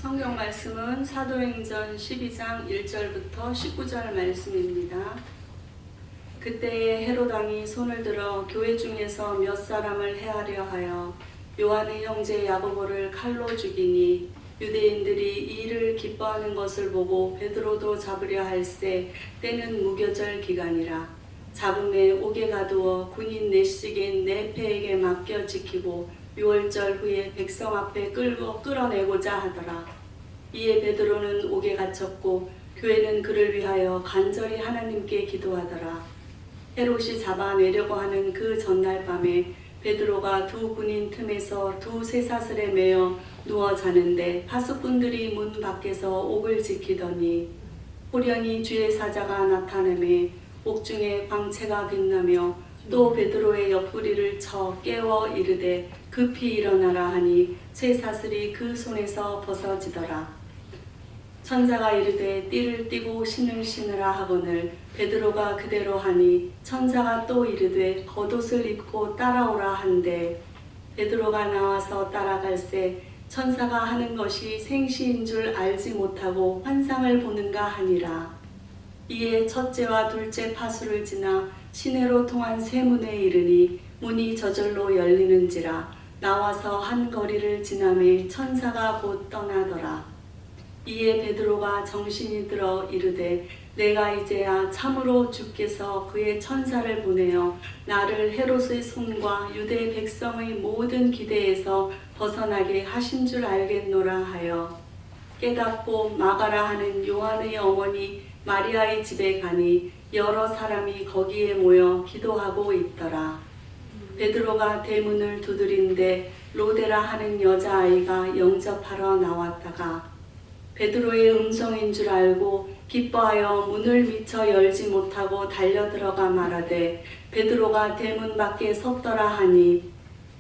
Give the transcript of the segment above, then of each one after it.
성경 말씀은 사도행전 12장 1절부터 19절 말씀입니다. 그때에 헤롯 왕이 손을 들어 교회 중에서 몇 사람을 해하려 하여 요한의 형제 야고보를 칼로 죽이니 유대인들이 이 일을 기뻐하는 것을 보고 베드로도 잡으려 할세 때는 무교절 기간이라. 잡음에 옥에 가두어 군인 내식인 네페에게 맡겨 지키고 6월절 후에 백성 앞에 끌어내고자 하더라. 이에 베드로는 옥에 갇혔고 교회는 그를 위하여 간절히 하나님께 기도하더라. 헤롯이 잡아내려고 하는 그 전날 밤에 베드로가 두 군인 틈에서 두 쇠사슬에 매여 누워 자는데 파수꾼들이 문 밖에서 옥을 지키더니 호련히 주의 사자가 나타나매 옥중에 광채가 빛나며 또 베드로의 옆구리를 쳐 깨워 이르되 급히 일어나라 하니 쇠사슬이 그 손에서 벗어지더라. 천사가 이르되 띠를 띠고 신을 신으라 하거늘 베드로가 그대로 하니 천사가 또 이르되 겉옷을 입고 따라오라 한데 베드로가 나와서 따라갈새 천사가 하는 것이 생시인 줄 알지 못하고 환상을 보는가 하니라. 이에 첫째와 둘째 파수를 지나 시내로 통한 세문에 이르니 문이 저절로 열리는지라. 나와서 한 거리를 지나매 천사가 곧 떠나더라. 이에 베드로가 정신이 들어 이르되 내가 이제야 참으로 주께서 그의 천사를 보내어 나를 헤롯의 손과 유대 백성의 모든 기대에서 벗어나게 하신 줄 알겠노라 하여 깨닫고 마가라 하는 요한의 어머니 마리아의 집에 가니 여러 사람이 거기에 모여 기도하고 있더라. 베드로가 대문을 두드린데 로데라 하는 여자아이가 영접하러 나왔다가 베드로의 음성인 줄 알고 기뻐하여 문을 미처 열지 못하고 달려들어가 말하되 베드로가 대문 밖에 섰더라 하니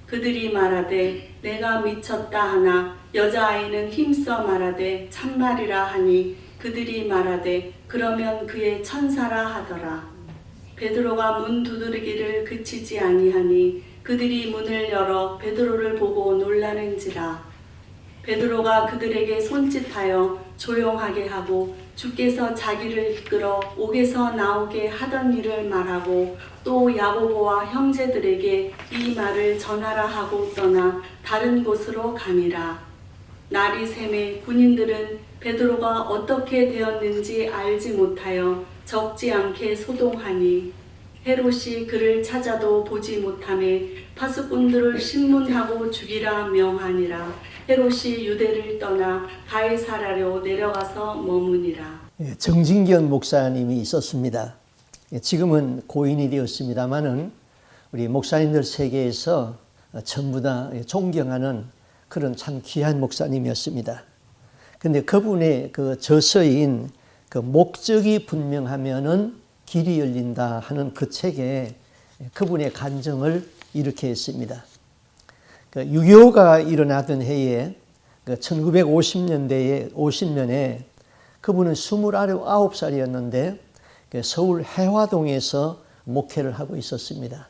그들이 말하되 내가 미쳤다 하나 여자아이는 힘써 말하되 참말이라 하니 그들이 말하되 그러면 그의 천사라 하더라. 베드로가 문 두드리기를 그치지 아니하니 그들이 문을 열어 베드로를 보고 놀라는지라. 베드로가 그들에게 손짓하여 조용하게 하고 주께서 자기를 이끌어 옥에서 나오게 하던 일을 말하고 또 야고보와 형제들에게 이 말을 전하라 하고 떠나 다른 곳으로 가니라. 날이 새매 군인들은 베드로가 어떻게 되었는지 알지 못하여 적지 않게 소동하니 헤롯이 그를 찾아도 보지 못하매 파수꾼들을 신문하고 죽이라 명하니라. 헤롯이 유대를 떠나 가이사랴로 내려가서 머무니라. 정진경 목사님이 있었습니다. 지금은 고인이 되었습니다마는 우리 목사님들 세계에서 전부 다 존경하는 그런 참 귀한 목사님이었습니다. 근데 그분의 그 저서인 그 목적이 분명하면은 길이 열린다 하는 그 책에 그분의 간증을 이렇게 했습니다. 6.25가 일어나던 해에 1950년에 그분은 29살이었는데 서울 해화동에서 목회를 하고 있었습니다.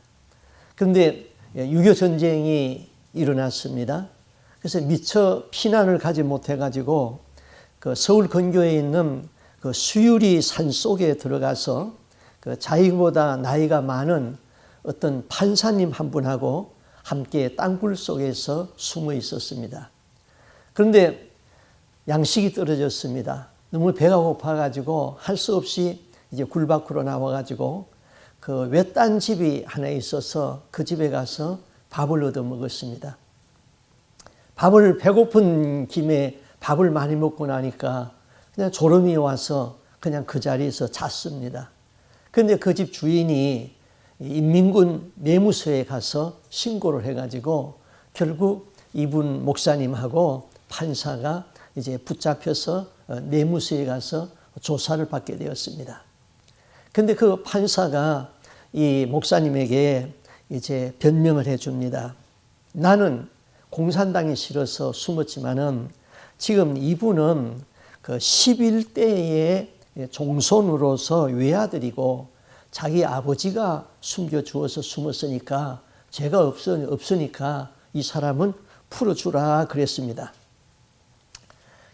그런데 6.25 전쟁이 일어났습니다. 그래서 미처 피난을 가지 못해가지고 그 서울 근교에 있는 그 수유리 산 속에 들어가서 그 자기보다 나이가 많은 어떤 판사님 한 분하고 함께 땅굴 속에서 숨어 있었습니다. 그런데 양식이 떨어졌습니다. 너무 배가 고파가지고 할 수 없이 이제 굴 밖으로 나와가지고 그 외딴 집이 하나 있어서 그 집에 가서 밥을 얻어 먹었습니다. 밥을 배고픈 김에 밥을 많이 먹고 나니까 그냥 졸음이 와서 그냥 그 자리에서 잤습니다. 그런데 그 집 주인이 인민군 내무서에 가서 신고를 해가지고 결국 이분 목사님하고 판사가 이제 붙잡혀서 내무서에 가서 조사를 받게 되었습니다. 그런데 그 판사가 이 목사님에게 이제 변명을 해줍니다. 나는 공산당이 싫어서 숨었지만은 지금 이분은 그 11대의 종손으로서 외아들이고 자기 아버지가 숨겨주어서 숨었으니까 죄가 없으니까 이 사람은 풀어주라 그랬습니다.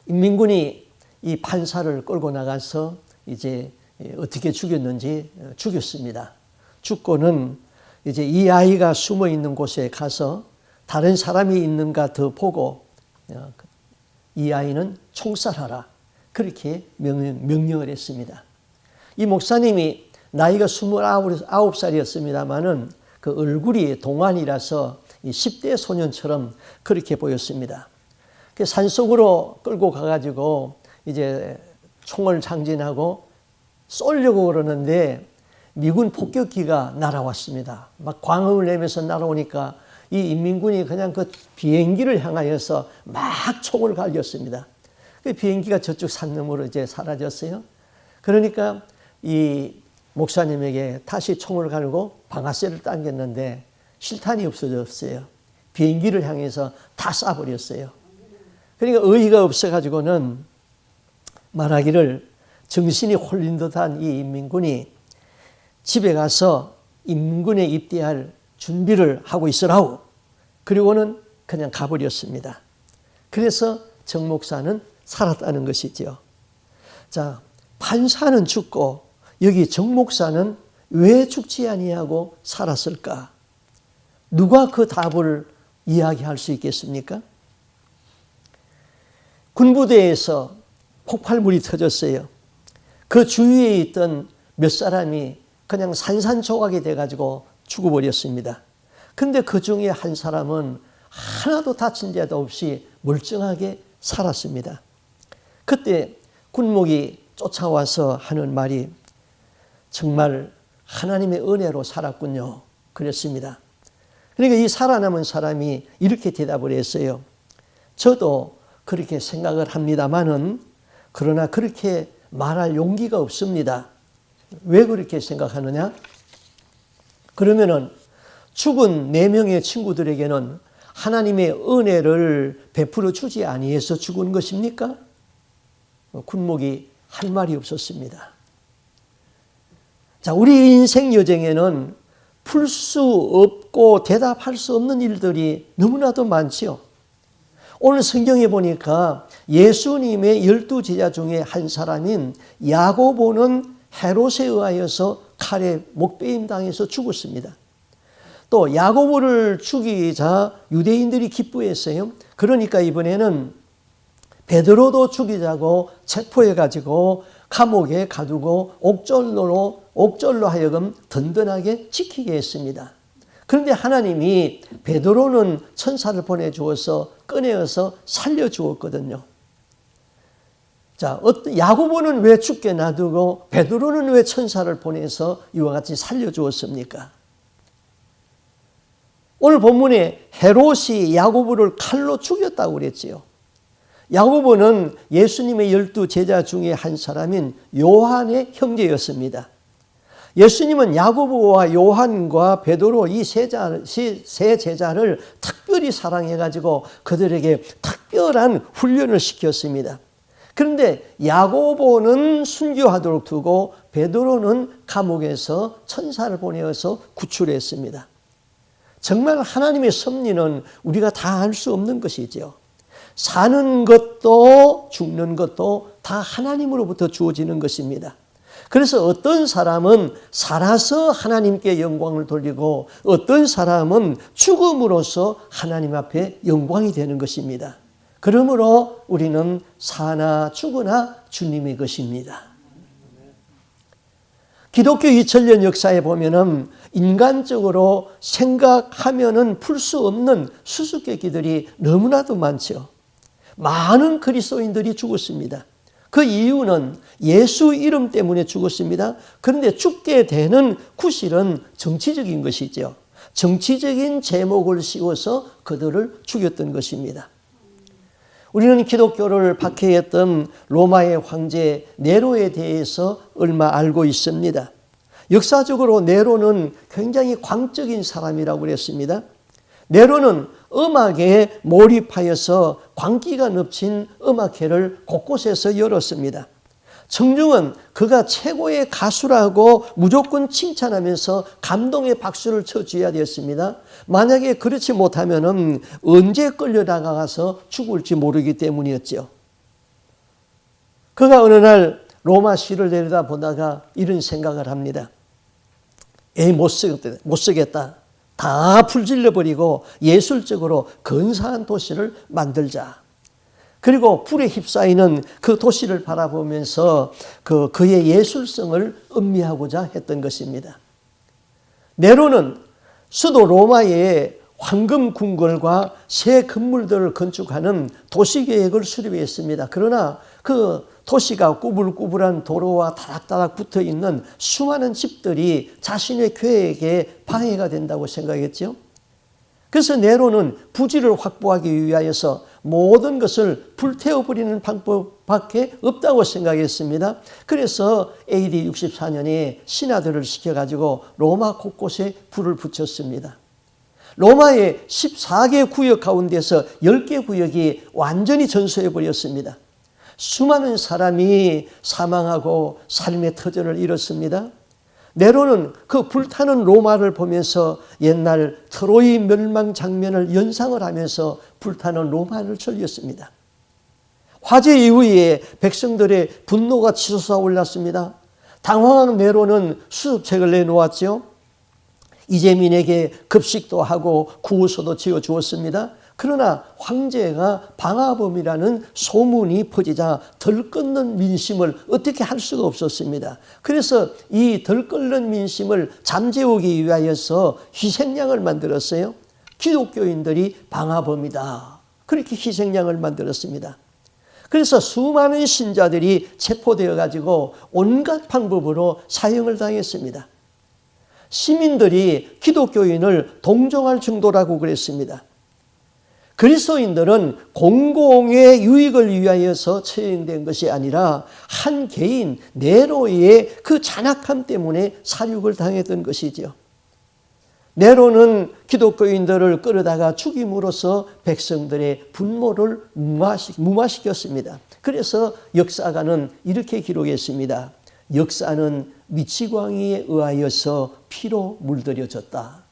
인민군이 이 판사를 끌고 나가서 이제 어떻게 죽였는지 죽였습니다. 죽고는 이제 이 아이가 숨어 있는 곳에 가서 다른 사람이 있는가 더 보고 이 아이는 총살하라. 그렇게 명령을 했습니다. 이 목사님이 나이가 29살이었습니다만은 그 얼굴이 동안이라서 10대 소년처럼 그렇게 보였습니다. 산속으로 끌고 가가지고 이제 총을 장진하고 쏘려고 그러는데 미군 폭격기가 날아왔습니다. 막 광음을 내면서 날아오니까 이 인민군이 그냥 그 비행기를 향하여서 막 총을 갈겼습니다. 그 비행기가 저쪽 산 너머로 이제 사라졌어요. 그러니까 이 목사님에게 다시 총을 갈고 방아쇠를 당겼는데 실탄이 없어졌어요. 비행기를 향해서 다 쏴버렸어요. 그러니까 어이가 없어가지고는 말하기를 정신이 홀린 듯한 이 인민군이 집에 가서 인민군에 입대할 준비를 하고 있으라고 그리고는 그냥 가버렸습니다. 그래서 정 목사는 살았다는 것이죠. 자, 판사는 죽고 여기 정 목사는 왜 죽지 아니하고 살았을까? 누가 그 답을 이야기할 수 있겠습니까? 군부대에서 폭발물이 터졌어요. 그 주위에 있던 몇 사람이 그냥 산산조각이 돼가지고 죽어버렸습니다. 근데 그 중에 한 사람은 하나도 다친 데도 없이 멀쩡하게 살았습니다. 그때 군목이 쫓아와서 하는 말이 정말 하나님의 은혜로 살았군요. 그랬습니다. 그러니까 이 살아남은 사람이 이렇게 대답을 했어요. 저도 그렇게 생각을 합니다만은 그러나 그렇게 말할 용기가 없습니다. 왜 그렇게 생각하느냐? 그러면은 죽은 4명의 친구들에게는 하나님의 은혜를 베풀어 주지 아니해서 죽은 것입니까? 군목이 할 말이 없었습니다. 자, 우리 인생 여정에는 풀 수 없고 대답할 수 없는 일들이 너무나도 많지요. 오늘 성경에 보니까 예수님의 12제자 중에 한 사람인 야고보는 헤롯에 의하여서 칼에 목베임 당해서 죽었습니다. 또 야고보를 죽이자 유대인들이 기뻐했어요. 그러니까 이번에는 베드로도 죽이자고 체포해가지고 감옥에 가두고 옥절로 하여금 든든하게 지키게 했습니다. 그런데 하나님이 베드로는 천사를 보내주어서 꺼내어서 살려주었거든요. 자, 야고보는 왜 죽게 놔두고 베드로는 왜 천사를 보내서 이와 같이 살려주었습니까? 오늘 본문에 헤롯이 야고보를 칼로 죽였다고 그랬지요. 야고보는 예수님의 12제자 중에 한 사람인 요한의 형제였습니다. 예수님은 야고보와 요한과 베드로 이 세 제자를 특별히 사랑해가지고 그들에게 특별한 훈련을 시켰습니다. 그런데 야고보는 순교하도록 두고 베드로는 감옥에서 천사를 보내어서 구출했습니다. 정말 하나님의 섭리는 우리가 다 알 수 없는 것이죠. 사는 것도 죽는 것도 다 하나님으로부터 주어지는 것입니다. 그래서 어떤 사람은 살아서 하나님께 영광을 돌리고 어떤 사람은 죽음으로써 하나님 앞에 영광이 되는 것입니다. 그러므로 우리는 사나 죽으나 주님의 것입니다. 기독교 2000년 역사에 보면은 인간적으로 생각하면은 풀 수 없는 수수께끼들이 너무나도 많죠. 많은 그리스도인들이 죽었습니다. 그 이유는 예수 이름 때문에 죽었습니다. 그런데 죽게 되는 구실은 정치적인 것이죠. 정치적인 제목을 씌워서 그들을 죽였던 것입니다. 우리는 기독교를 박해했던 로마의 황제 네로에 대해서 얼마 알고 있습니다. 역사적으로 네로는 굉장히 광적인 사람이라고 그랬습니다. 네로는 음악에 몰입하여서 광기가 넘친 음악회를 곳곳에서 열었습니다. 청중은 그가 최고의 가수라고 무조건 칭찬하면서 감동의 박수를 쳐줘야 되었습니다. 만약에 그렇지 못하면 언제 끌려다가서 죽을지 모르기 때문이었죠. 그가 어느 날 로마 시를 내려다보다가 이런 생각을 합니다. 못 쓰겠다. 다 불질러버리고 예술적으로 근사한 도시를 만들자. 그리고 불에 휩싸이는 그 도시를 바라보면서 그의 예술성을 음미하고자 했던 것입니다. 네로는 수도 로마의 황금 궁궐과 새 건물들을 건축하는 도시계획을 수립했습니다. 그러나 그 도시가 꾸불꾸불한 도로와 다닥다닥 붙어있는 수많은 집들이 자신의 계획에 방해가 된다고 생각했죠. 그래서 네로는 부지를 확보하기 위하여서 모든 것을 불태워버리는 방법밖에 없다고 생각했습니다. 그래서 AD 64년에 신하들을 시켜가지고 로마 곳곳에 불을 붙였습니다. 로마의 14개 구역 가운데서 10개 구역이 완전히 전소해버렸습니다. 수많은 사람이 사망하고 삶의 터전을 잃었습니다. 네로는 그 불타는 로마를 보면서 옛날 트로이 멸망 장면을 연상을 하면서 불타는 로마를 즐겼습니다. 화재 이후에 백성들의 분노가 치솟아 올랐습니다. 당황한 네로는 수습책을 내놓았죠. 이재민에게 급식도 하고 구호소도 지어주었습니다. 그러나 황제가 방화범이라는 소문이 퍼지자 덜끓는 민심을 어떻게 할 수가 없었습니다. 그래서 이 덜끓는 민심을 잠재우기 위하여서 희생양을 만들었어요. 기독교인들이 방화범이다. 그렇게 희생양을 만들었습니다. 그래서 수많은 신자들이 체포되어 가지고 온갖 방법으로 사형을 당했습니다. 시민들이 기독교인을 동정할 정도라고 그랬습니다. 그리스도인들은 공공의 유익을 위하여서 처형된 것이 아니라 한 개인 네로의 그 잔악함 때문에 사륙을 당했던 것이죠. 네로는 기독교인들을 끌어다가 죽임으로써 백성들의 분노를 무마시켰습니다. 그래서 역사가는 이렇게 기록했습니다. 역사는 미치광이에 의하여서 피로 물들여졌다.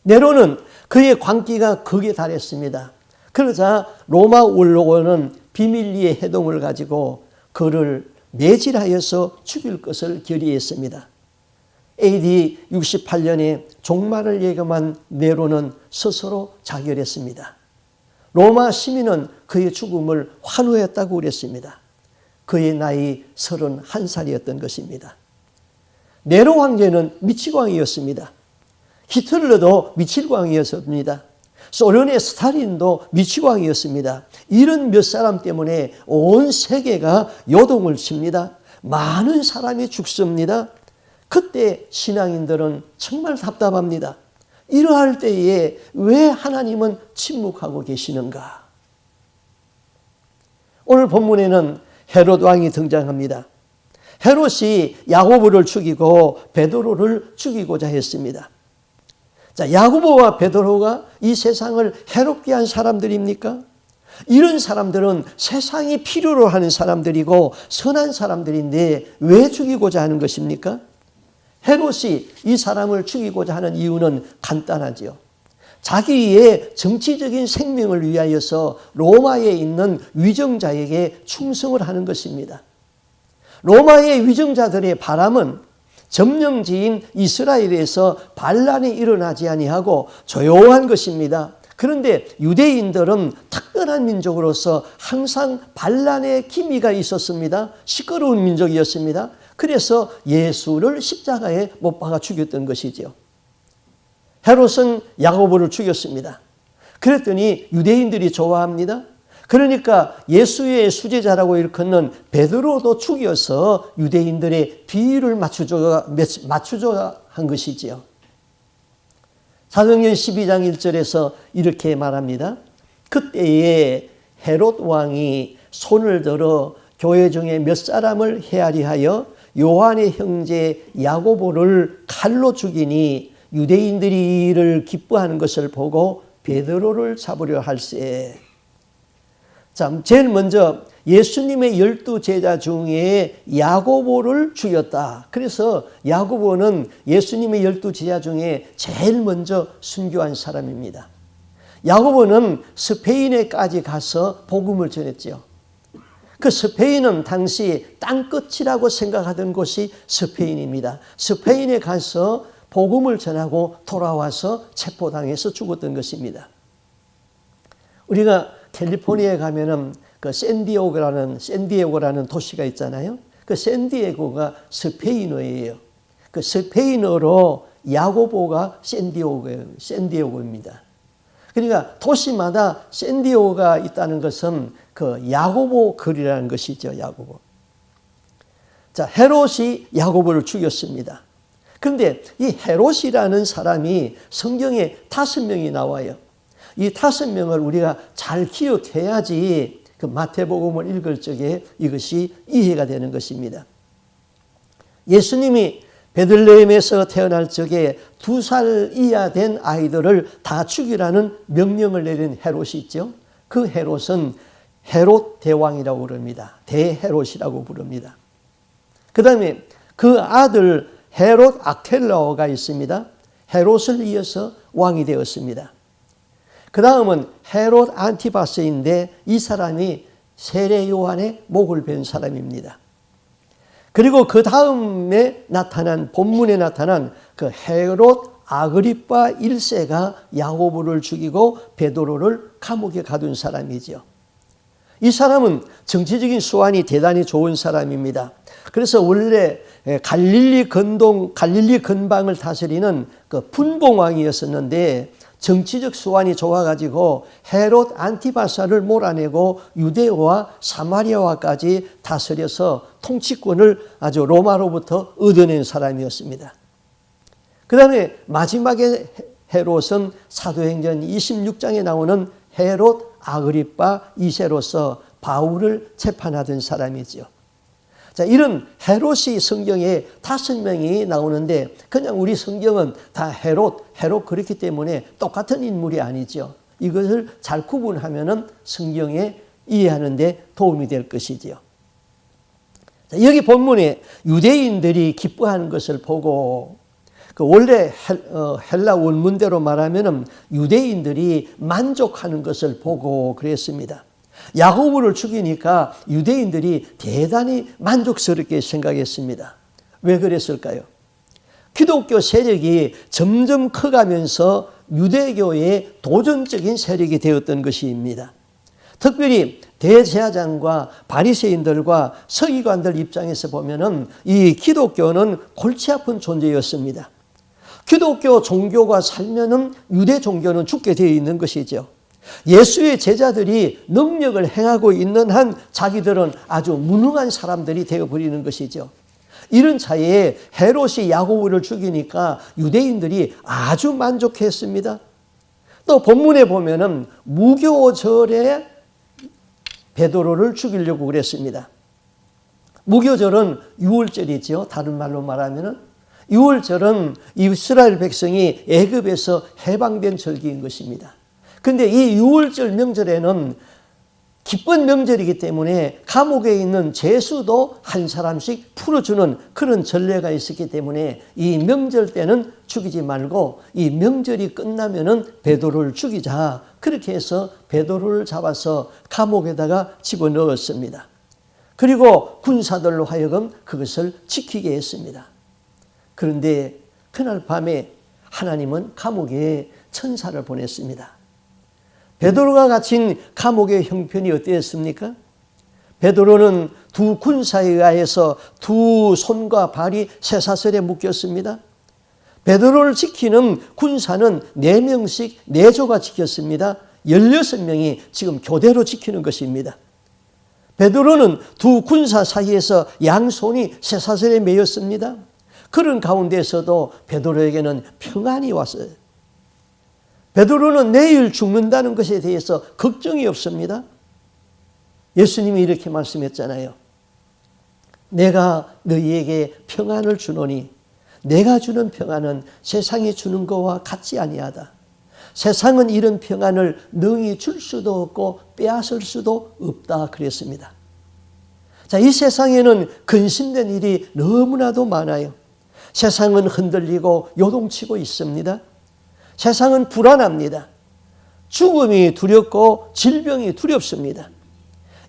네로는 그의 광기가 극에 달했습니다. 그러자 로마 원로원은 비밀리에 해동을 가지고 그를 매질하여서 죽일 것을 결의했습니다. AD 68년에 종말을 예감한 네로는 스스로 자결했습니다. 로마 시민은 그의 죽음을 환호했다고 그랬습니다. 그의 나이 31살이었던 것입니다. 네로 황제는 미치광이였습니다. 히틀러도 미치광이었습니다. 소련의 스탈린도 미치광이었습니다. 이런 몇 사람 때문에 온 세계가 요동을 칩니다. 많은 사람이 죽습니다. 그때 신앙인들은 정말 답답합니다. 이러할 때에 왜 하나님은 침묵하고 계시는가? 오늘 본문에는 헤롯 왕이 등장합니다. 헤롯이 야고보를 죽이고 베드로를 죽이고자 했습니다. 자, 야고보와 베드로가 이 세상을 해롭게 한 사람들입니까? 이런 사람들은 세상이 필요로 하는 사람들이고 선한 사람들인데 왜 죽이고자 하는 것입니까? 헤롯이 이 사람을 죽이고자 하는 이유는 간단하지요. 자기의 정치적인 생명을 위하여서 로마에 있는 위정자에게 충성을 하는 것입니다. 로마의 위정자들의 바람은 점령지인 이스라엘에서 반란이 일어나지 아니하고 조용한 것입니다. 그런데 유대인들은 특별한 민족으로서 항상 반란의 기미가 있었습니다. 시끄러운 민족이었습니다. 그래서 예수를 십자가에 못 박아 죽였던 것이죠. 헤롯은 야고보를 죽였습니다. 그랬더니 유대인들이 좋아합니다. 그러니까 예수의 수제자라고 일컫는 베드로도 죽여서 유대인들의 비위를 맞추자 한 것이지요. 사도행전 12장 1절에서 이렇게 말합니다. 그때에 헤롯 왕이 손을 들어 교회 중에 몇 사람을 헤아리 하여 요한의 형제 야고보를 칼로 죽이니 유대인들이 이를 기뻐하는 것을 보고 베드로를 잡으려 할세. 자, 제일 먼저 예수님의 12제자 중에 야고보를 죽였다. 그래서 야고보는 예수님의 12제자 중에 제일 먼저 순교한 사람입니다. 야고보는 스페인에까지 가서 복음을 전했죠. 그 스페인은 당시 땅끝이라고 생각하던 곳이 스페인입니다. 스페인에 가서 복음을 전하고 돌아와서 체포당해서 죽었던 것입니다. 우리가 캘리포니아에 가면은 그 샌디에고라는 도시가 있잖아요. 그 샌디에고가 스페인어예요. 그 스페인어로 야고보가 샌디에고입니다. 그러니까 도시마다 샌디에고가 있다는 것은 그 야고보 거리라는 것이죠. 야고보. 자, 헤롯이 야고보를 죽였습니다. 그런데 이 헤롯이라는 사람이 성경에 5명이 나와요. 이 5명을 우리가 잘 기억해야지 그 마태복음을 읽을 적에 이것이 이해가 되는 것입니다. 예수님이 베들레헴에서 태어날 적에 2살 이하 된 아이들을 다 죽이라는 명령을 내린 헤롯이 있죠. 그 헤롯은 헤롯 대왕이라고 부릅니다. 대헤롯이라고 부릅니다. 그 다음에 그 아들 헤롯 아켈라오가 있습니다. 헤롯을 이어서 왕이 되었습니다. 그 다음은 헤롯 안티바스인데 이 사람이 세례 요한의 목을 벤 사람입니다. 그리고 그 다음에 본문에 나타난 그 헤롯 아그리파 1세가 야고보를 죽이고 베드로를 감옥에 가둔 사람이죠. 이 사람은 정치적인 수완이 대단히 좋은 사람입니다. 그래서 원래 갈릴리 근방을 다스리는 그 분봉왕이었었는데 정치적 수완이 좋아가지고 헤롯 안티바사를 몰아내고 유대와 사마리아와까지 다스려서 통치권을 아주 로마로부터 얻어낸 사람이었습니다. 그 다음에 마지막에 헤롯은 사도행전 26장에 나오는 헤롯 아그리파 2세로서 바울을 재판하던 사람이죠. 자, 이런 헤롯이 성경에 5명이 나오는데 그냥 우리 성경은 다 헤롯 그렇기 때문에 똑같은 인물이 아니죠. 이것을 잘 구분하면은 성경에 이해하는 데 도움이 될 것이지요. 자, 여기 본문에 유대인들이 기뻐하는 것을 보고 그 원래 헬라 원문대로 말하면은 유대인들이 만족하는 것을 보고 그랬습니다. 야고보를 죽이니까 유대인들이 대단히 만족스럽게 생각했습니다. 왜 그랬을까요? 기독교 세력이 점점 커가면서 유대교의 도전적인 세력이 되었던 것입니다. 특별히 대제사장과 바리새인들과 서기관들 입장에서 보면은 이 기독교는 골치 아픈 존재였습니다. 기독교 종교가 살면은 유대 종교는 죽게 되어 있는 것이죠. 예수의 제자들이 능력을 행하고 있는 한 자기들은 아주 무능한 사람들이 되어버리는 것이죠. 이런 차에 헤롯이 야고보를 죽이니까 유대인들이 아주 만족했습니다. 또 본문에 보면은 무교절에 베드로를 죽이려고 그랬습니다. 무교절은 유월절이죠. 다른 말로 말하면은 유월절은 이스라엘 백성이 애굽에서 해방된 절기인 것입니다. 그런데 이 유월절 명절에는 기쁜 명절이기 때문에 감옥에 있는 죄수도 한 사람씩 풀어주는 그런 전례가 있었기 때문에 이 명절 때는 죽이지 말고 이 명절이 끝나면은 베드로를 죽이자. 그렇게 해서 베드로를 잡아서 감옥에다가 집어넣었습니다. 그리고 군사들로 하여금 그것을 지키게 했습니다. 그런데 그날 밤에 하나님은 감옥에 천사를 보냈습니다. 베드로가 갇힌 감옥의 형편이 어땠습니까? 베드로는 두 군사에 의해서 두 손과 발이 쇠사슬에 묶였습니다. 베드로를 지키는 군사는 4명씩 4조가 지켰습니다. 16명이 지금 교대로 지키는 것입니다. 베드로는 두 군사 사이에서 양손이 쇠사슬에 매였습니다. 그런 가운데서도 베드로에게는 평안이 왔어요. 베드로는 내일 죽는다는 것에 대해서 걱정이 없습니다. 예수님이 이렇게 말씀했잖아요. 내가 너희에게 평안을 주노니 내가 주는 평안은 세상이 주는 것과 같지 아니하다. 세상은 이런 평안을 능히 줄 수도 없고 빼앗을 수도 없다 그랬습니다. 자, 이 세상에는 근심된 일이 너무나도 많아요. 세상은 흔들리고 요동치고 있습니다. 세상은 불안합니다. 죽음이 두렵고 질병이 두렵습니다.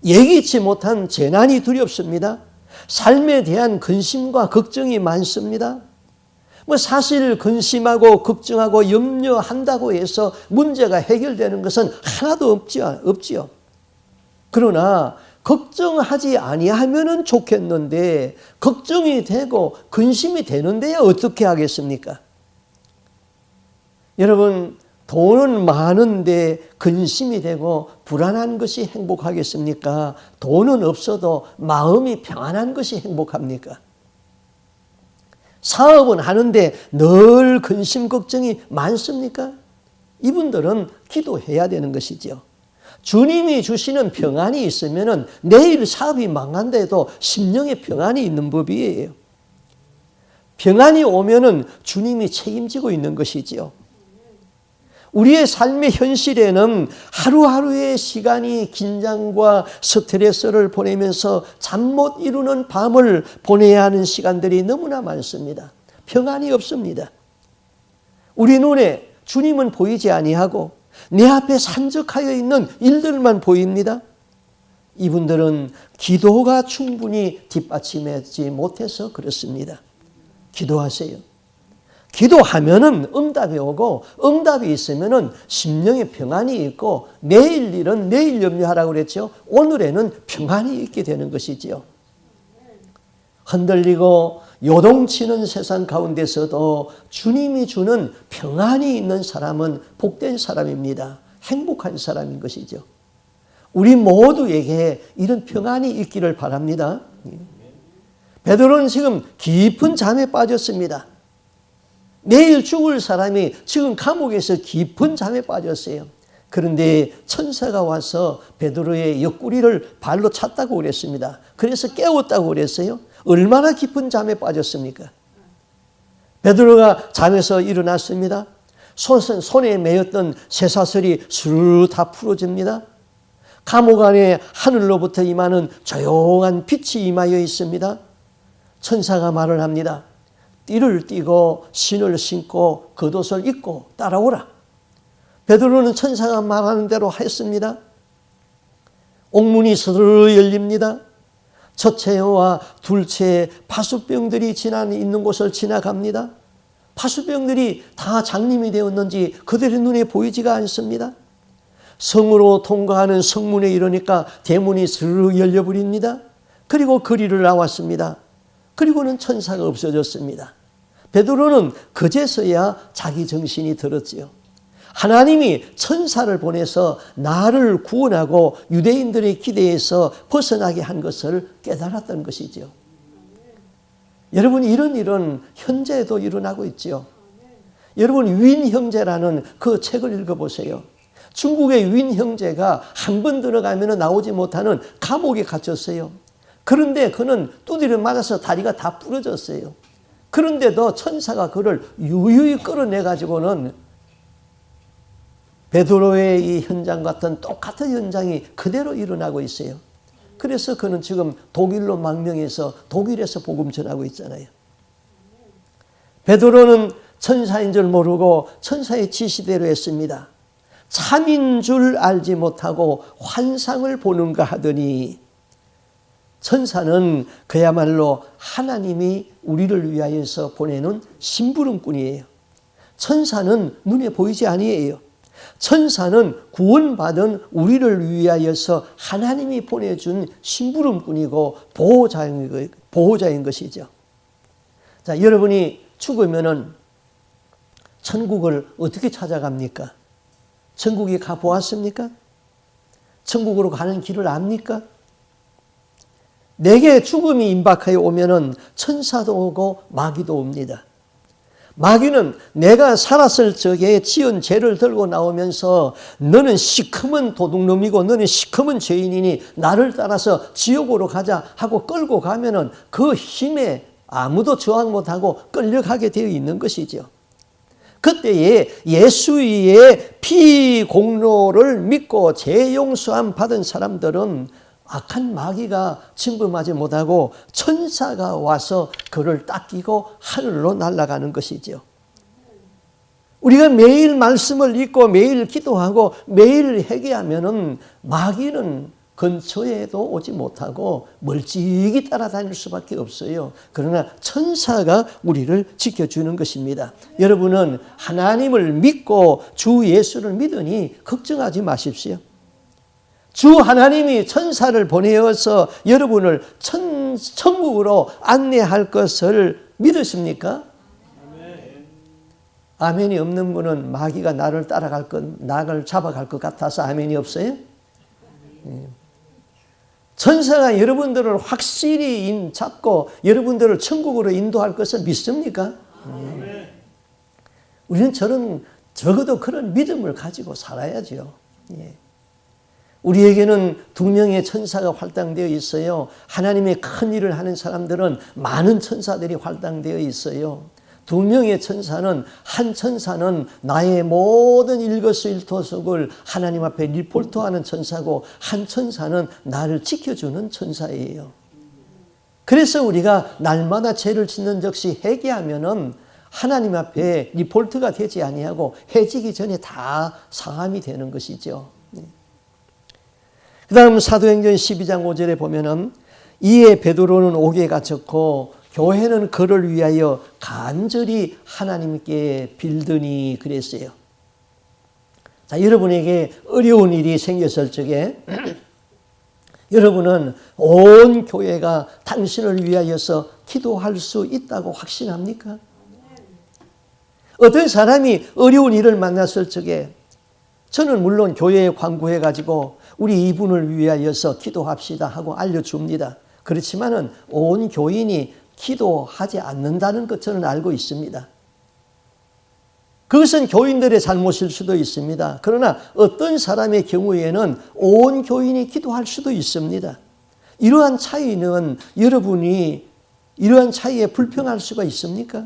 예기치 못한 재난이 두렵습니다. 삶에 대한 근심과 걱정이 많습니다. 사실 근심하고 걱정하고 염려한다고 해서 문제가 해결되는 것은 하나도 없지요. 그러나 걱정하지 아니하면은 좋겠는데 걱정이 되고 근심이 되는데야 어떻게 하겠습니까? 여러분, 돈은 많은데 근심이 되고 불안한 것이 행복하겠습니까? 돈은 없어도 마음이 평안한 것이 행복합니까? 사업은 하는데 늘 근심 걱정이 많습니까? 이분들은 기도해야 되는 것이죠. 주님이 주시는 평안이 있으면 내일 사업이 망한데도 심령에 평안이 있는 법이에요. 평안이 오면은 주님이 책임지고 있는 것이지요. 우리의 삶의 현실에는 하루하루의 시간이 긴장과 스트레스를 보내면서 잠 못 이루는 밤을 보내야 하는 시간들이 너무나 많습니다. 평안이 없습니다. 우리 눈에 주님은 보이지 아니하고 내 앞에 산적하여 있는 일들만 보입니다. 이분들은 기도가 충분히 뒷받침하지 못해서 그렇습니다. 기도하세요. 기도하면은 응답이 오고 응답이 있으면은 심령에 평안이 있고 내일 일은 내일 염려하라고 그랬죠. 오늘에는 평안이 있게 되는 것이지요. 흔들리고 요동치는 세상 가운데서도 주님이 주는 평안이 있는 사람은 복된 사람입니다. 행복한 사람인 것이죠. 우리 모두에게 이런 평안이 있기를 바랍니다. 베드로는 지금 깊은 잠에 빠졌습니다. 내일 죽을 사람이 지금 감옥에서 깊은 잠에 빠졌어요. 그런데 천사가 와서 베드로의 옆구리를 발로 찼다고 그랬습니다. 그래서 깨웠다고 그랬어요. 얼마나 깊은 잠에 빠졌습니까? 베드로가 잠에서 일어났습니다. 손에 매였던 쇠사슬이 스르르 다 풀어집니다. 감옥 안에 하늘로부터 임하는 조용한 빛이 임하여 있습니다. 천사가 말을 합니다. 띠를 띠고 신을 신고 겉옷을 입고 따라오라. 베드로는 천사가 말하는 대로 했습니다. 옥문이 스르르 열립니다. 첫째와 둘째 파수병들이 있는 곳을 지나갑니다. 파수병들이 다 장님이 되었는지 그들의 눈에 보이지가 않습니다. 성으로 통과하는 성문에 이르니까 대문이 스르르 열려버립니다. 그리고 거리를 나왔습니다. 그리고는 천사가 없어졌습니다. 베드로는 그제서야 자기 정신이 들었지요. 하나님이 천사를 보내서 나를 구원하고 유대인들의 기대에서 벗어나게 한 것을 깨달았던 것이죠. 여러분, 이런 일은 현재에도 일어나고 있죠. 여러분, 윈 형제라는 그 책을 읽어보세요. 중국의 윈 형제가 한 번 들어가면 나오지 못하는 감옥에 갇혔어요. 그런데 그는 두드려 맞아서 다리가 다 부러졌어요. 그런데도 천사가 그를 유유히 끌어내가지고는 베드로의 이 현장 같은 똑같은 현장이 그대로 일어나고 있어요. 그래서 그는 지금 독일로 망명해서 독일에서 복음 전하고 있잖아요. 베드로는 천사인 줄 모르고 천사의 지시대로 했습니다. 참인 줄 알지 못하고 환상을 보는가 하더니 천사는 그야말로 하나님이 우리를 위하여서 보내는 심부름꾼이에요. 천사는 눈에 보이지 아니에요. 천사는 구원받은 우리를 위하여서 하나님이 보내준 심부름꾼이고 보호자인 것이죠. 자, 여러분이 죽으면은 천국을 어떻게 찾아갑니까? 천국에 가보았습니까? 천국으로 가는 길을 압니까? 내게 죽음이 임박하여 오면은 천사도 오고 마귀도 옵니다. 마귀는 내가 살았을 적에 지은 죄를 들고 나오면서 너는 시커먼 도둑놈이고 너는 시커먼 죄인이니 나를 따라서 지옥으로 가자 하고 끌고 가면은 그 힘에 아무도 저항 못하고 끌려가게 되어 있는 것이죠. 그때에 예수의 피 공로를 믿고 죄 용서함 받은 사람들은 악한 마귀가 침범하지 못하고 천사가 와서 그를 닦이고 하늘로 날아가는 것이죠. 우리가 매일 말씀을 읽고 매일 기도하고 매일 회개하면은 마귀는 근처에도 오지 못하고 멀찍이 따라다닐 수밖에 없어요. 그러나 천사가 우리를 지켜주는 것입니다. 여러분은 하나님을 믿고 주 예수를 믿으니 걱정하지 마십시오. 주 하나님이 천사를 보내어서 여러분을 천국으로 안내할 것을 믿으십니까? 아멘이 없는 분은 마귀가 나를 나를 잡아갈 것 같아서 아멘이 없어요? 천사가 여러분들을 확실히 잡고 여러분들을 천국으로 인도할 것을 믿습니까? 우리는 적어도 그런 믿음을 가지고 살아야죠. 우리에게는 2명의 천사가 활당되어 있어요. 하나님의 큰 일을 하는 사람들은 많은 천사들이 활당되어 있어요. 2명의 천사는, 한 천사는 나의 모든 일거수일투족을 하나님 앞에 리포트하는 천사고, 한 천사는 나를 지켜주는 천사예요. 그래서 우리가 날마다 죄를 짓는 적시 회개하면은 하나님 앞에 리포트가 되지 아니하고 해지기 전에 다 상함이 되는 것이죠. 그 다음 사도행전 12장 5절에 보면은 이에 베드로는 옥에 갇혔고 교회는 그를 위하여 간절히 하나님께 빌더니 그랬어요. 자, 여러분에게 어려운 일이 생겼을 적에 여러분은 온 교회가 당신을 위하여서 기도할 수 있다고 확신합니까? 어떤 사람이 어려운 일을 만났을 적에 저는 물론 교회에 광고해가지고 우리 이분을 위하여서 기도합시다 하고 알려줍니다. 그렇지만은 온 교인이 기도하지 않는다는 것 저는 알고 있습니다. 그것은 교인들의 잘못일 수도 있습니다. 그러나 어떤 사람의 경우에는 온 교인이 기도할 수도 있습니다. 이러한 차이는 여러분이 이러한 차이에 불평할 수가 있습니까?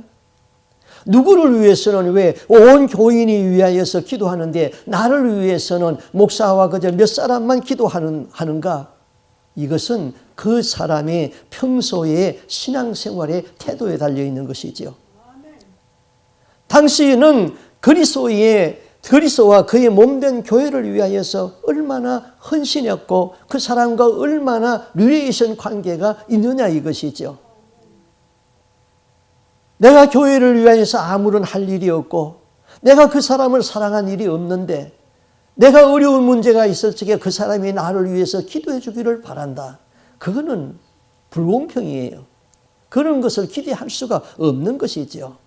누구를 위해서는 왜 온 교인이 위하여서 기도하는데 나를 위해서는 목사와 그저 몇 사람만 기도하는가? 이것은 그 사람의 평소의 신앙생활의 태도에 달려있는 것이지요. 당신은 그리스도와 그의 몸된 교회를 위하여서 얼마나 헌신했고 그 사람과 얼마나 릴레이션 관계가 있느냐 이것이죠. 내가 교회를 위하여서 아무런 할 일이 없고 내가 그 사람을 사랑한 일이 없는데 내가 어려운 문제가 있을 적에 그 사람이 나를 위해서 기도해 주기를 바란다. 그거는 불공평이에요. 그런 것을 기대할 수가 없는 것이죠.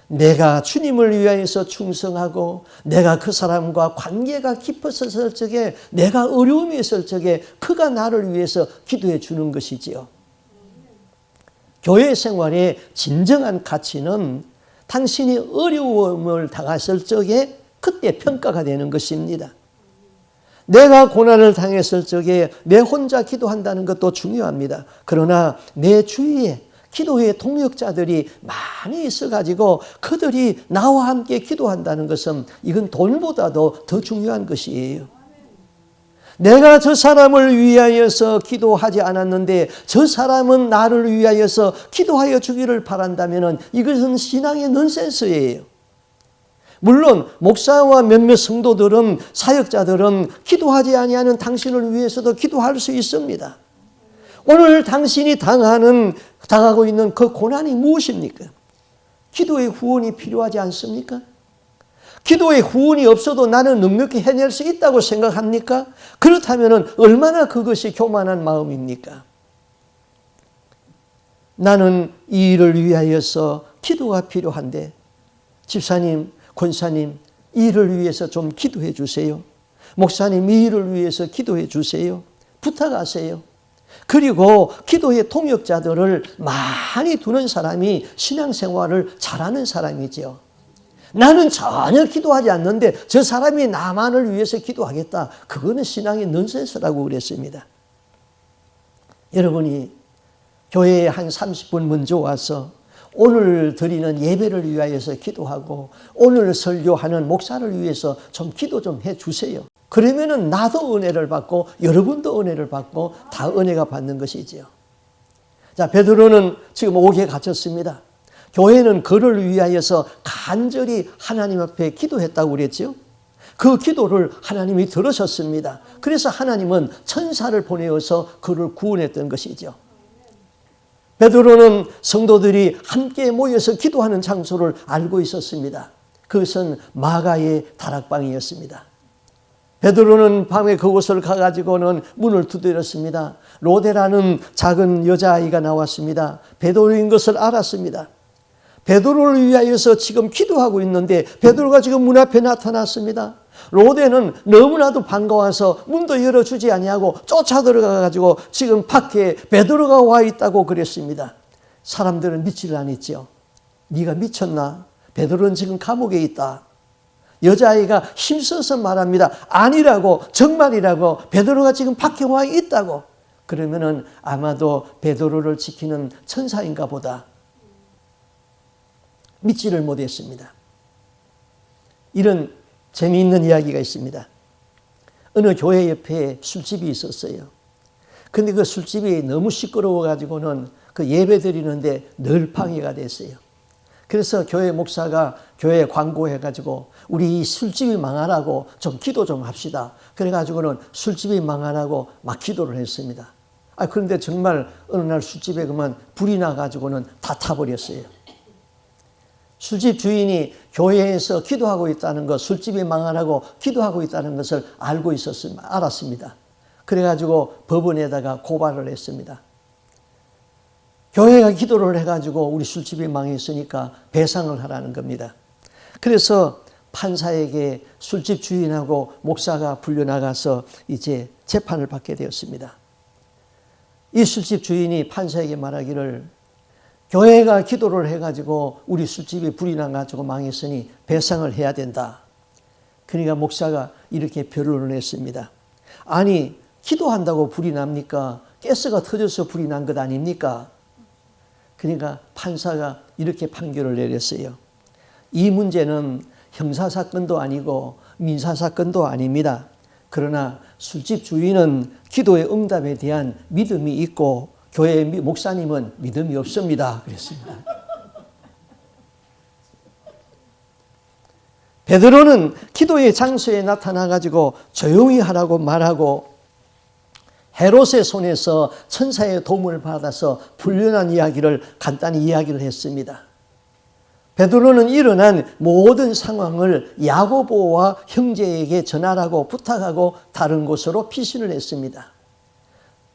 내가 주님을 위하여서 충성하고 내가 그 사람과 관계가 깊었을 적에 내가 어려움이 있을 적에 그가 나를 위해서 기도해 주는 것이지요. 교회 생활의 진정한 가치는 당신이 어려움을 당했을 적에 그때 평가가 되는 것입니다. 내가 고난을 당했을 적에 내 혼자 기도한다는 것도 중요합니다. 그러나 내 주위에 기도의 동역자들이 많이 있어가지고 그들이 나와 함께 기도한다는 것은 이건 돈보다도 더 중요한 것이에요. 내가 저 사람을 위하여서 기도하지 않았는데 저 사람은 나를 위하여서 기도하여 주기를 바란다면 이것은 신앙의 넌센스예요. 물론 목사와 몇몇 성도들은 사역자들은 기도하지 아니하는 당신을 위해서도 기도할 수 있습니다. 오늘 당신이 당하고 있는 그 고난이 무엇입니까? 기도의 후원이 필요하지 않습니까? 기도의 후원이 없어도 나는 넉넉히 해낼 수 있다고 생각합니까? 그렇다면 얼마나 그것이 교만한 마음입니까? 나는 이 일을 위하여서 기도가 필요한데 집사님, 권사님 이 일을 위해서 좀 기도해 주세요. 목사님 이 일을 위해서 기도해 주세요. 부탁하세요. 그리고 기도의 통역자들을 많이 두는 사람이 신앙생활을 잘하는 사람이죠. 나는 전혀 기도하지 않는데 저 사람이 나만을 위해서 기도하겠다. 그거는 신앙의 넌센스라고 그랬습니다. 여러분이 교회에 한 30분 먼저 와서 오늘 드리는 예배를 위하여서 기도하고 오늘 설교하는 목사를 위해서 좀 기도 좀 해주세요. 그러면은 나도 은혜를 받고 여러분도 은혜를 받고 다 은혜가 받는 것이지요. 자, 베드로는 지금 옥에 갇혔습니다. 교회는 그를 위하여서 간절히 하나님 앞에 기도했다고 그랬죠. 그 기도를 하나님이 들으셨습니다. 그래서 하나님은 천사를 보내어서 그를 구원했던 것이죠. 베드로는 성도들이 함께 모여서 기도하는 장소를 알고 있었습니다. 그것은 마가의 다락방이었습니다. 베드로는 밤에 그곳을 가가지고는 문을 두드렸습니다. 로데라는 작은 여자아이가 나왔습니다. 베드로인 것을 알았습니다. 베드로를 위하여서 지금 기도하고 있는데 베드로가 지금 문 앞에 나타났습니다. 로데는 너무나도 반가워서 문도 열어주지 아니하고 쫓아 들어가가지고 지금 밖에 베드로가 와 있다고 그랬습니다. 사람들은 믿지를 않았죠. 네가 미쳤나? 베드로는 지금 감옥에 있다. 여자아이가 힘써서 말합니다. 아니라고, 정말이라고, 베드로가 지금 밖에 와 있다고. 그러면은 아마도 베드로를 지키는 천사인가 보다. 믿지를 못했습니다. 이런 재미있는 이야기가 있습니다. 어느 교회 옆에 술집이 있었어요. 근데 그 술집이 너무 시끄러워가지고는 그 예배 드리는데 늘 방해가 됐어요. 그래서 교회 목사가 교회에 광고해가지고 우리 이 술집이 망하라고 좀 기도 좀 합시다. 그래가지고는 술집이 망하라고 막 기도를 했습니다. 그런데 정말 어느 날 술집에 그만 불이 나가지고는 다 타버렸어요. 술집 주인이 교회에서 기도하고 있다는 것, 술집이 망하라고 기도하고 있다는 것을 알았습니다. 그래가지고 법원에다가 고발을 했습니다. 교회가 기도를 해가지고 우리 술집이 망했으니까 배상을 하라는 겁니다. 그래서 판사에게 술집 주인하고 목사가 불려나가서 이제 재판을 받게 되었습니다. 이 술집 주인이 판사에게 말하기를 교회가 기도를 해가지고 우리 술집이 불이 나가지고 망했으니 배상을 해야 된다. 그러니까 목사가 이렇게 변론을 했습니다. 아니, 기도한다고 불이 납니까? 가스가 터져서 불이 난 것 아닙니까? 그러니까 판사가 이렇게 판결을 내렸어요. 이 문제는 형사사건도 아니고 민사사건도 아닙니다. 그러나 술집 주인은 기도의 응답에 대한 믿음이 있고 교회 목사님은 믿음이 없습니다. 그랬습니다. 베드로는 기도의 장소에 나타나가지고 조용히 하라고 말하고 헤롯의 손에서 천사의 도움을 받아서 불륜한 이야기를 간단히 이야기를 했습니다. 베드로는 일어난 모든 상황을 야고보와 형제에게 전하라고 부탁하고 다른 곳으로 피신을 했습니다.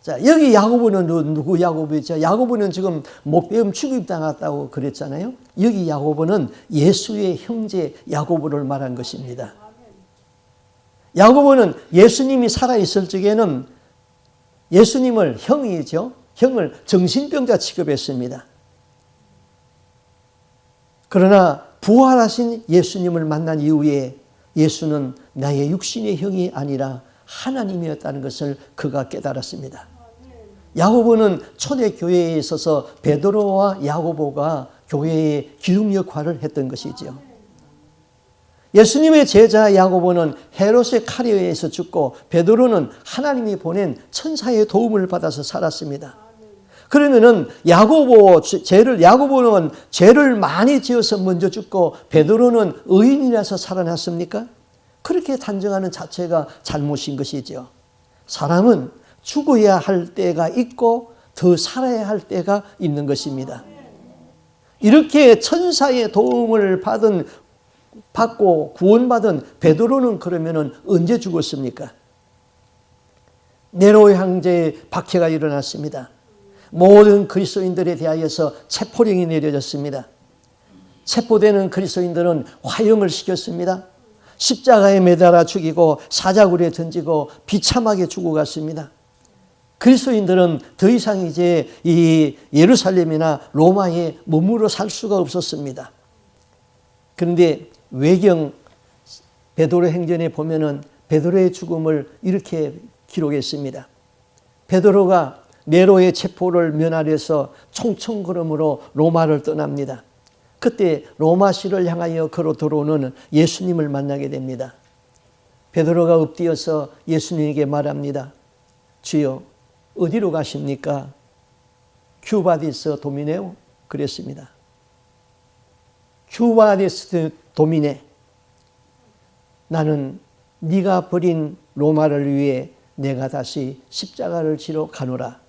자, 여기 야고보는 누구 야고보죠? 야고보는 지금 목배움 죽임당했다고 그랬잖아요. 여기 야고보는 예수의 형제 야고보를 말한 것입니다. 야고보는 예수님이 살아있을 적에는 예수님을 형을 정신병자 취급했습니다. 그러나 부활하신 예수님을 만난 이후에 예수는 나의 육신의 형이 아니라 하나님이었다는 것을 그가 깨달았습니다. 야고보는 초대교회에 있어서 베드로와 야고보가 교회의 기둥 역할을 했던 것이죠. 예수님의 제자 야고보는 헤롯의 칼에 의해서 죽고 베드로는 하나님이 보낸 천사의 도움을 받아서 살았습니다. 그러면은 야고보는 죄를 많이 지어서 먼저 죽고 베드로는 의인이라서 살아났습니까? 그렇게 단정하는 자체가 잘못인 것이죠. 사람은 죽어야 할 때가 있고 더 살아야 할 때가 있는 것입니다. 이렇게 천사의 도움을 받고 구원받은 베드로는 그러면은 언제 죽었습니까? 네로 황제의 박해가 일어났습니다. 모든 그리스도인들에 대하여서 체포령이 내려졌습니다. 체포되는 그리스도인들은 화형을 시켰습니다. 십자가에 매달아 죽이고 사자굴에 던지고 비참하게 죽어갔습니다. 그리스도인들은 더 이상 이제 이 예루살렘이나 로마에 머무러 살 수가 없었습니다. 그런데 외경 베드로 행전에 보면은 베드로의 죽음을 이렇게 기록했습니다. 베드로가 네로의 체포를 면하려서 총총걸음으로 로마를 떠납니다. 그때 로마시를 향하여 걸어 들어오는 예수님을 만나게 됩니다. 베드로가 엎드려서 예수님에게 말합니다. 주여, 어디로 가십니까? 큐바디스 도미네오 그랬습니다. 큐바디스 도미네, 나는 네가 버린 로마를 위해 내가 다시 십자가를 지러 가노라.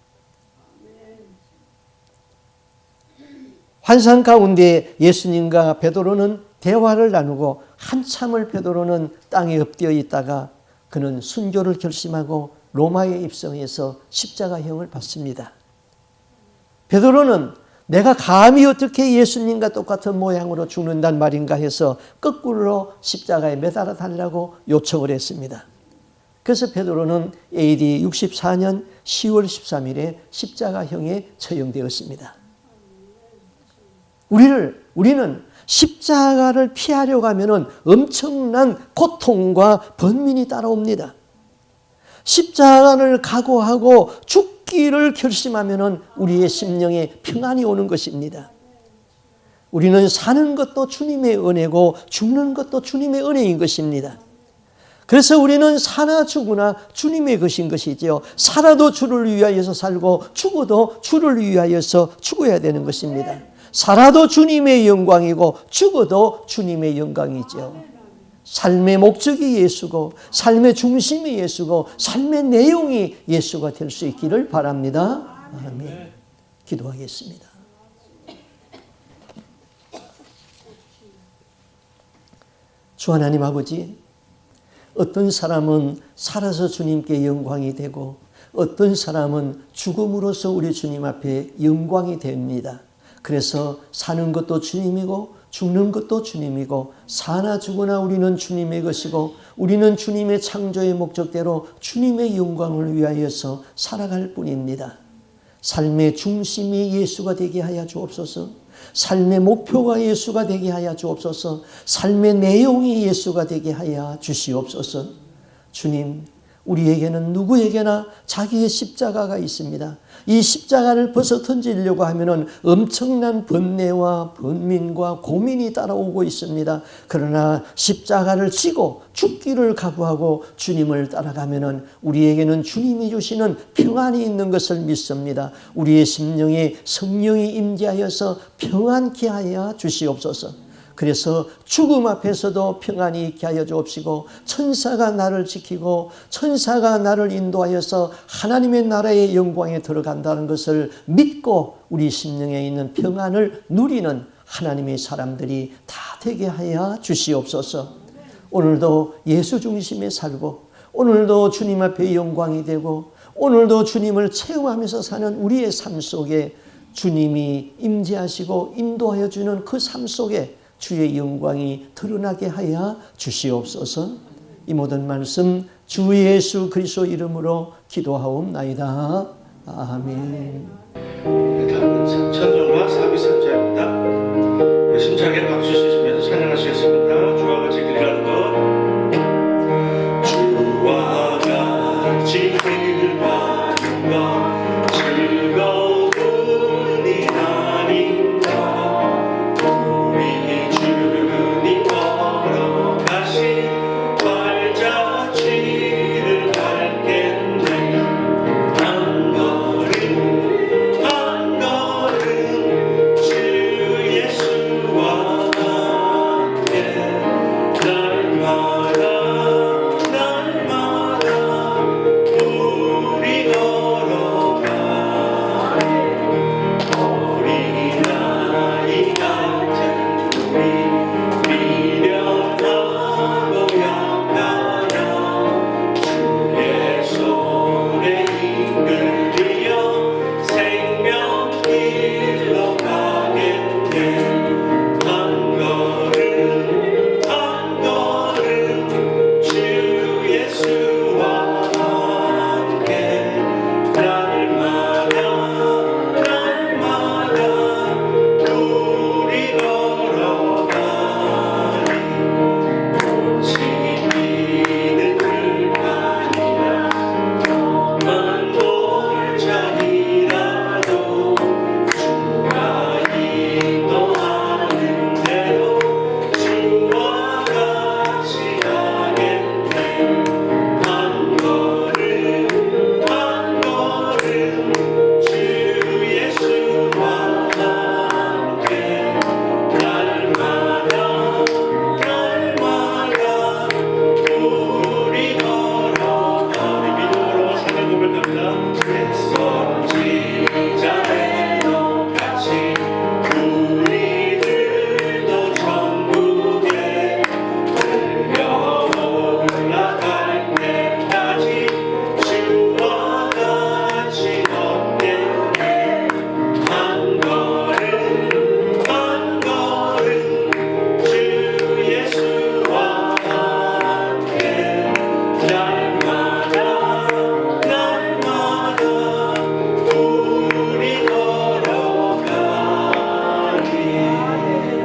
환상 가운데 예수님과 베드로는 대화를 나누고 한참을 베드로는 땅에 엎드려 있다가 그는 순교를 결심하고 로마에 입성해서 십자가형을 받습니다. 베드로는 내가 감히 어떻게 예수님과 똑같은 모양으로 죽는단 말인가 해서 거꾸로 십자가에 매달아 달라고 요청을 했습니다. 그래서 베드로는 AD 64년 10월 13일에 십자가형에 처형되었습니다. 우리는 십자가를 피하려고 하면 엄청난 고통과 번민이 따라옵니다. 십자가를 각오하고 죽기를 결심하면 우리의 심령에 평안이 오는 것입니다. 우리는 사는 것도 주님의 은혜고 죽는 것도 주님의 은혜인 것입니다. 그래서 우리는 사나 죽으나 주님의 것인 것이지요. 살아도 주를 위하여서 살고 죽어도 주를 위하여서 죽어야 되는 것입니다. 살아도 주님의 영광이고 죽어도 주님의 영광이죠. 삶의 목적이 예수고 삶의 중심이 예수고 삶의 내용이 예수가 될 수 있기를 바랍니다. 아멘. 기도하겠습니다. 주 하나님 아버지, 어떤 사람은 살아서 주님께 영광이 되고 어떤 사람은 죽음으로써 우리 주님 앞에 영광이 됩니다. 그래서 사는 것도 주님이고 죽는 것도 주님이고 사나 죽으나 우리는 주님의 것이고 우리는 주님의 창조의 목적대로 주님의 영광을 위하여서 살아갈 뿐입니다. 삶의 중심이 예수가 되게 하여 주옵소서. 삶의 목표가 예수가 되게 하여 주옵소서. 삶의 내용이 예수가 되게 하여 주시옵소서. 주님, 우리에게는 누구에게나 자기의 십자가가 있습니다. 이 십자가를 벗어 던지려고 하면 엄청난 번뇌와 번민과 고민이 따라오고 있습니다. 그러나 십자가를 지고 죽기를 각오하고 주님을 따라가면 우리에게는 주님이 주시는 평안이 있는 것을 믿습니다. 우리의 심령에 성령이 임재하여서 평안케 하여 주시옵소서. 그래서 죽음 앞에서도 평안이 있게 하여 주옵시고 천사가 나를 지키고 천사가 나를 인도하여서 하나님의 나라의 영광에 들어간다는 것을 믿고 우리 심령에 있는 평안을 누리는 하나님의 사람들이 다 되게 하여 주시옵소서. 오늘도 예수 중심에 살고 오늘도 주님 앞에 영광이 되고 오늘도 주님을 체험하면서 사는 우리의 삶 속에 주님이 임재하시고 인도하여 주는 그 삶 속에 주의 영광이 드러나게 하여 주시옵소서. 이 모든 말씀 주 예수 그리스도 이름으로 기도하옵나이다. 아멘. 다음은 찬송가 사비선자입니다. 심장에 박수